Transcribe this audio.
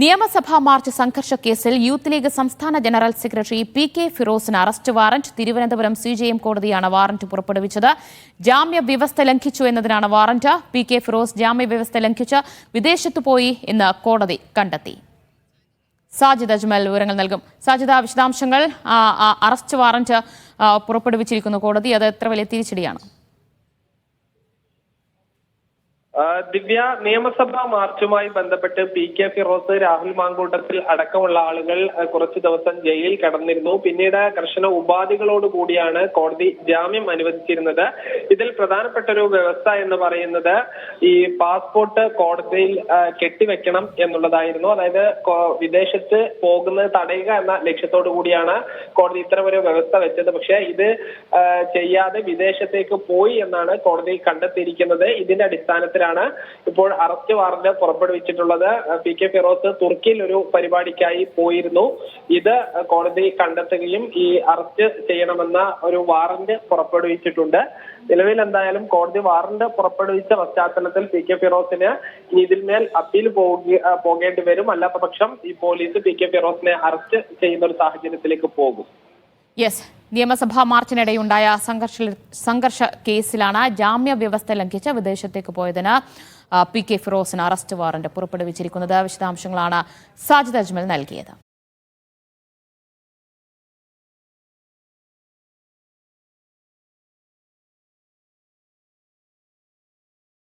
നിയമസഭാ മാർച്ച് സംഘർഷ കേസിൽ യൂത്ത് ലീഗ് സംസ്ഥാന ജനറൽ സെക്രട്ടറി പി.കെ. ഫിറോസിന് അറസ്റ്റ് വാറന്റ്. തിരുവനന്തപുരം CJM കോടതിയാണ് വാറന്റ് പുറപ്പെടുവിച്ചത്. ജാമ്യവ്യവസ്ഥ ലംഘിച്ചു എന്നതിനാണ് വാറന്റ്. പി.കെ. ഫിറോസ് ജാമ്യവ്യവസ്ഥ ലംഘിച്ച് വിദേശത്തു പോയി എന്ന് കോടതി കണ്ടെത്തി. സാജിദ് അജ്മൽ വിവരങ്ങൾ നൽകും. സാജിദ, വിശദാംശങ്ങൾ. അറസ്റ്റ് വാറന്റ് പുറപ്പെടുവിച്ചിരിക്കുന്നു കോടതി. അത് എത്ര വലിയ തിരിച്ചടിയാണ്? ദിവ്യ, നിയമസഭാ മാർച്ചുമായി ബന്ധപ്പെട്ട് പി.കെ. ഫിറോസ്, രാഹുൽ മാങ്കൂട്ടത്തിൽ അടക്കമുള്ള ആളുകൾ കുറച്ചു ദിവസം ജയിലിൽ കടന്നിരുന്നു. പിന്നീട് കർശന ഉപാധികളോടുകൂടിയാണ് കോടതി ജാമ്യം അനുവദിച്ചിരുന്നത്. ഇതിൽ പ്രധാനപ്പെട്ട ഒരു വ്യവസ്ഥ എന്ന് പറയുന്നത് ഈ പാസ്പോർട്ട് കോടതിയിൽ കെട്ടിവെക്കണം എന്നുള്ളതായിരുന്നു. അതായത് വിദേശത്ത് പോകുന്നത് തടയുക എന്ന ലക്ഷ്യത്തോടു കൂടിയാണ് കോടതി ഇത്തരമൊരു വ്യവസ്ഥ വെച്ചത്. പക്ഷേ ഇത് ചെയ്യാതെ വിദേശത്തേക്ക് പോയി എന്നാണ് കോടതി കണ്ടെത്തിയിരിക്കുന്നത്. ഇതിന്റെ അടിസ്ഥാനത്തിലാണ് ഇപ്പോൾ അറസ്റ്റ് വാറന്റ് പുറപ്പെടുവിച്ചിട്ടുള്ളത്. പി.കെ. ഫിറോസ് തുർക്കിയിൽ ഒരു പരിപാടിക്കായി പോയിരുന്നു. ഇത് കോടതി കണ്ടെത്തുകയും ഈ അറസ്റ്റ് ചെയ്യണമെന്ന ഒരു വാറന്റ് പുറപ്പെടുവിച്ചിട്ടുണ്ട്. നിലവിൽ എന്തായാലും കോടതി വാറന്റ് പുറപ്പെടുവിച്ച പശ്ചാത്തലത്തിൽ പി.കെ. ഫിറോസിന് ഇതിന്മേൽ അപ്പീൽ പോകേണ്ടി വരും. അല്ലാത്ത പക്ഷം ഈ പോലീസ് പി.കെ. ഫിറോസിനെ അറസ്റ്റ് ചെയ്യുന്ന ഒരു സാഹചര്യത്തിലേക്ക് പോകും. യെസ്, നിയമസഭാ മാർച്ചിനിടെയുണ്ടായ സംഘർഷ കേസിലാണ് ജാമ്യവ്യവസ്ഥ ലംഘിച്ച് വിദേശത്തേക്ക് പോയതിന് പി.കെ. ഫിറോസിന് അറസ്റ്റ് വാറന്റ് പുറപ്പെടുവിച്ചിരിക്കുന്നത്. വിശദാംശങ്ങളാണ് സാജിദ് അജ്മൽ നൽകിയത്.